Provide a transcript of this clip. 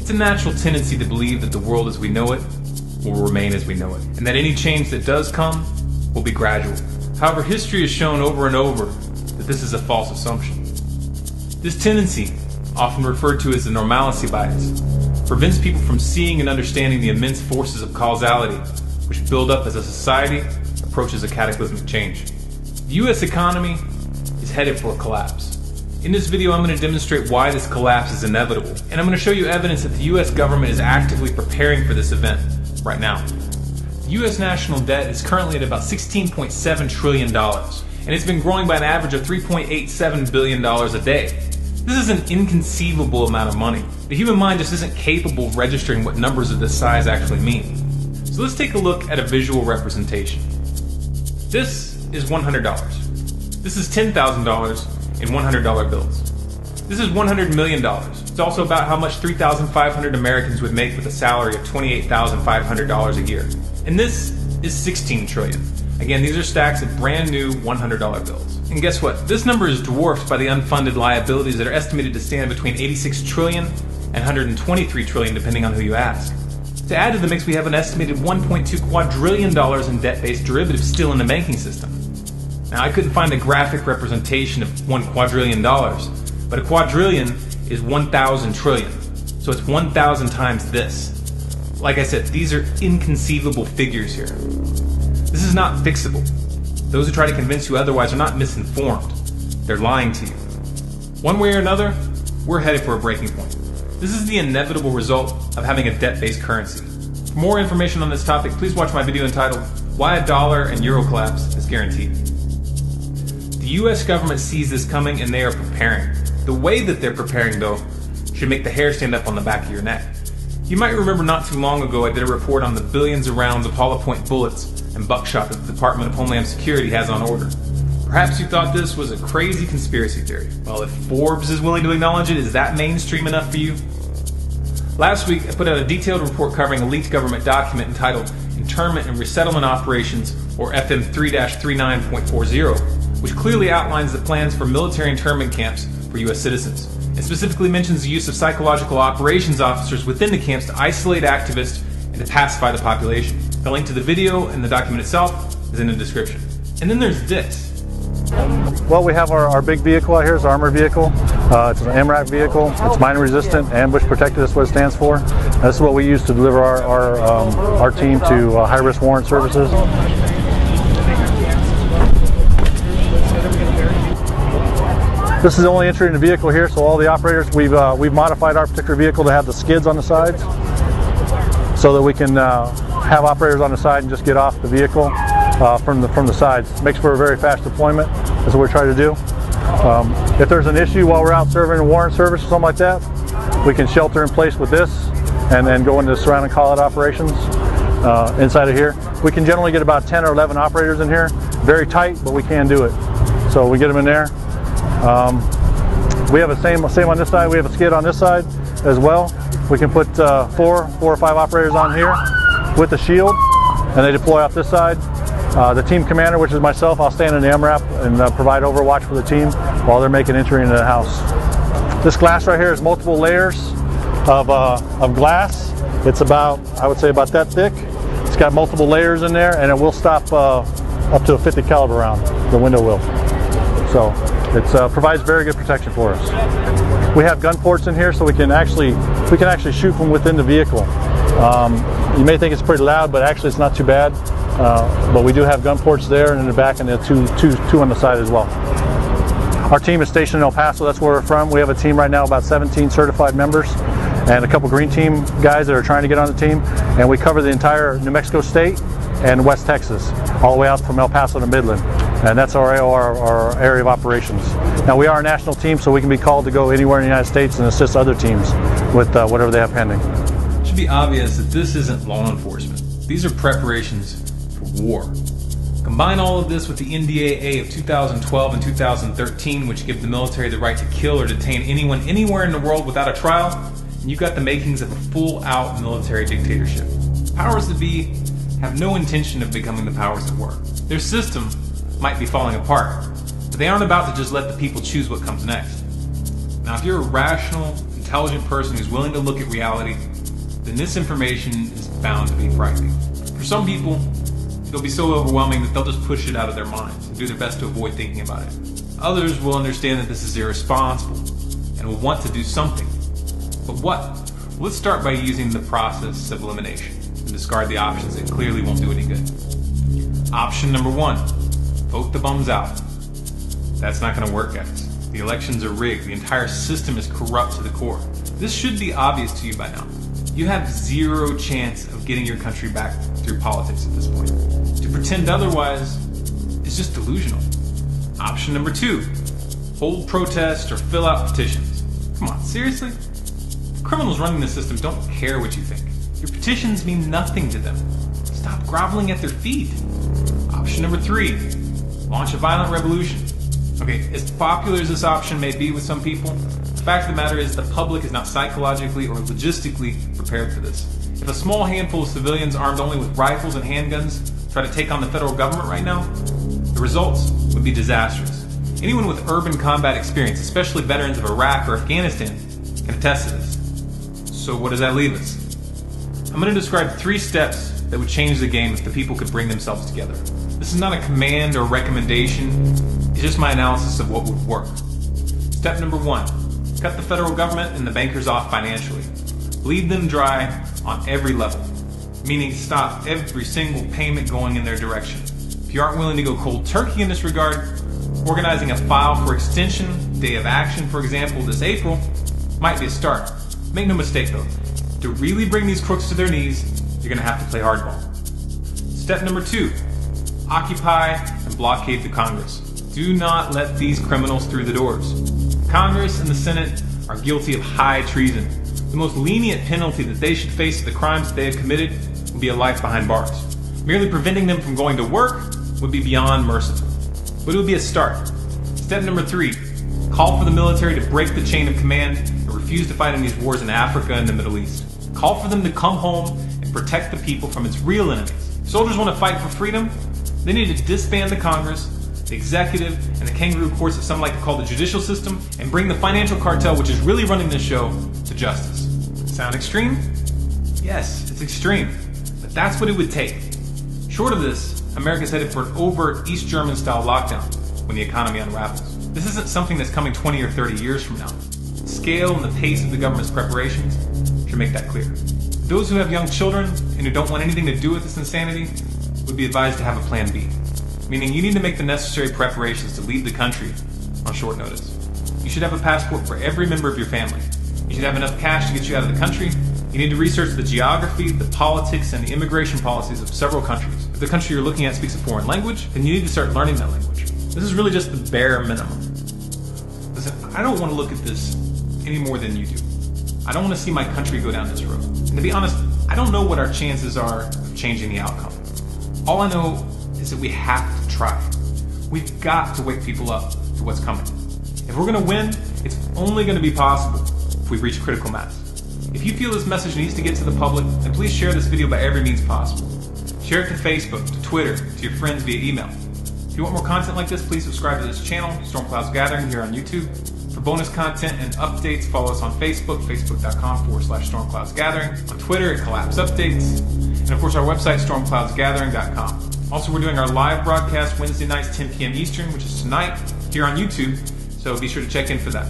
It's a natural tendency to believe that the world as we know it will remain as we know it, and that any change that does come will be gradual. However, history has shown over and over that this is a false assumption. This tendency, often referred to as the normalcy bias, prevents people from seeing and understanding the immense forces of causality which build up as a society approaches a cataclysmic change. The U.S. economy is headed for a collapse. In this video, I'm going to demonstrate why this collapse is inevitable, and I'm going to show you evidence that the U.S. government is actively preparing for this event right now. The U.S. national debt is currently at about $16.7 trillion, and it's been growing by an average of $3.87 billion a day. This is an inconceivable amount of money. The human mind just isn't capable of registering what numbers of this size actually mean. So let's take a look at a visual representation. This is $100. This is $10,000 in $100 bills. This is $100 million. It's also about how much 3,500 Americans would make with a salary of $28,500 a year. And this is 16 trillion. Again, these are stacks of brand new $100 bills. And guess what? This number is dwarfed by the unfunded liabilities that are estimated to stand between 86 trillion and 123 trillion, depending on who you ask. To add to the mix, we have an estimated $1.2 quadrillion in debt-based derivatives still in the banking system. Now, I couldn't find a graphic representation of $1 quadrillion, but a quadrillion is 1,000 trillion. So it's 1,000 times this. Like I said, these are inconceivable figures here. This is not fixable. Those who try to convince you otherwise are not misinformed. They're lying to you. One way or another, we're headed for a breaking point. This is the inevitable result of having a debt-based currency. For more information on this topic, please watch my video entitled Why a Dollar and Euro Collapse is Guaranteed. The US government sees this coming and they are preparing. The way that they're preparing, though, should make the hair stand up on the back of your neck. You might remember not too long ago I did a report on the billions of rounds of hollow point bullets and buckshot that the Department of Homeland Security has on order. Perhaps you thought this was a crazy conspiracy theory. Well, if Forbes is willing to acknowledge it, is that mainstream enough for you? Last week, I put out a detailed report covering a leaked government document entitled Internment and Resettlement Operations, or FM 3-39.40, which clearly outlines the plans for military internment camps for U.S. citizens. It specifically mentions the use of psychological operations officers within the camps to isolate activists and to pacify the population. The link to the video and the document itself is in the description. And then there's this. Well, we have our big vehicle out here. It's an armored vehicle. It's an MRAP vehicle. It's mine resistant, ambush protected. That's what it stands for. This is what we use to deliver our team to high-risk warrant services. This is the only entry in the vehicle here, so all the operators, we've modified our particular vehicle to have the skids on the sides so that we can have operators on the side and just get off the vehicle from the sides. It makes for a very fast deployment. That's what we're trying to do. If there's an issue while we're out serving a warrant service or something like that, we can shelter in place with this and then go into surround and call out operations inside of here. We can generally get about 10 or 11 operators in here. Very tight, but we can do it. So we get them in there. We have a same on this side. We have a skid on this side as well. We can put four or five operators on here with a shield, and they deploy off this side. The team commander, which is myself, I'll stand in the MRAP and provide overwatch for the team while they're making entry into the house. This glass right here is multiple layers of glass. It's about, I would say, about that thick. It's got multiple layers in there, and it will stop up to a 50 caliber round. The window will. So it provides very good protection for us. We have gun ports in here, so we can actually shoot from within the vehicle. You may think it's pretty loud, but actually it's not too bad. But we do have gun ports there and in the back, and there are two on the side as well. Our team is stationed in El Paso. That's where we're from. We have a team right now, about 17 certified members, and a couple green team guys that are trying to get on the team. And we cover the entire New Mexico state and West Texas, all the way out from El Paso to Midland. And that's our area of operations. Now, we are a national team, so we can be called to go anywhere in the United States and assist other teams with whatever they have pending. It should be obvious that this isn't law enforcement. These are preparations for war. Combine all of this with the NDAA of 2012 and 2013, which give the military the right to kill or detain anyone anywhere in the world without a trial, and you've got the makings of a full-out military dictatorship. Powers that be have no intention of becoming the powers that were. Their system might be falling apart, but they aren't about to just let the people choose what comes next. Now, if you're a rational, intelligent person who's willing to look at reality, then this information is bound to be frightening. For some people, it'll be so overwhelming that they'll just push it out of their minds and do their best to avoid thinking about it. Others will understand that this is irresponsible and will want to do something. But what? Well, let's start by using the process of elimination and discard the options that clearly won't do any good. Option number 1, vote the bums out. That's not going to work, guys. The elections are rigged. The entire system is corrupt to the core. This should be obvious to you by now. You have zero chance of getting your country back through politics at this point. To pretend otherwise is just delusional. Option number 2, hold protests or fill out petitions. Come on, seriously? The criminals running the system don't care what you think. Your petitions mean nothing to them. Stop groveling at their feet. Option number 3, launch a violent revolution. Okay, as popular as this option may be with some people, the fact of the matter is the public is not psychologically or logistically prepared for this. If a small handful of civilians armed only with rifles and handguns try to take on the federal government right now, the results would be disastrous. Anyone with urban combat experience, especially veterans of Iraq or Afghanistan, can attest to this. So what does that leave us? I'm going to describe 3 steps that would change the game if the people could bring themselves together. This is not a command or recommendation, it's just my analysis of what would work. Step number 1, cut the federal government and the bankers off financially. Bleed them dry on every level, meaning stop every single payment going in their direction. If you aren't willing to go cold turkey in this regard, organizing a file for extension, day of action, for example, this April, might be a start. Make no mistake though, to really bring these crooks to their knees, you're going to have to play hardball. Step number 2, occupy and blockade the Congress. Do not let these criminals through the doors. Congress and the Senate are guilty of high treason. The most lenient penalty that they should face for the crimes that they have committed would be a life behind bars. Merely preventing them from going to work would be beyond merciful. But it would be a start. Step number 3, call for the military to break the chain of command and refuse to fight in these wars in Africa and the Middle East. Call for them to come home and protect the people from its real enemies. If soldiers want to fight for freedom, they need to disband the Congress, the executive, and the kangaroo courts that some like to call the judicial system, and bring the financial cartel, which is really running this show, to justice. Sound extreme? Yes, it's extreme. But that's what it would take. Short of this, America's headed for an overt East German-style lockdown when the economy unravels. This isn't something that's coming 20 or 30 years from now. The scale and the pace of the government's preparations should make that clear. Those who have young children and who don't want anything to do with this insanity would be advised to have a plan B, meaning you need to make the necessary preparations to leave the country on short notice. You should have a passport for every member of your family. You should have enough cash to get you out of the country. You need to research the geography, the politics, and the immigration policies of several countries. If the country you're looking at speaks a foreign language, then you need to start learning that language. This is really just the bare minimum. Listen, I don't want to look at this any more than you do. I don't want to see my country go down this road. And to be honest, I don't know what our chances are of changing the outcome. All I know is that we have to try. We've got to wake people up to what's coming. If we're going to win, it's only going to be possible if we reach critical mass. If you feel this message needs to get to the public, then please share this video by every means possible. Share it to Facebook, to Twitter, to your friends via email. If you want more content like this, please subscribe to this channel, Storm Clouds Gathering, here on YouTube. For bonus content and updates, follow us on Facebook, facebook.com/StormCloudsGathering. On Twitter at Collapse Updates. And of course our website, stormcloudsgathering.com. Also, we're doing our live broadcast Wednesday nights, 10 p.m. Eastern, which is tonight, here on YouTube. So be sure to check in for that.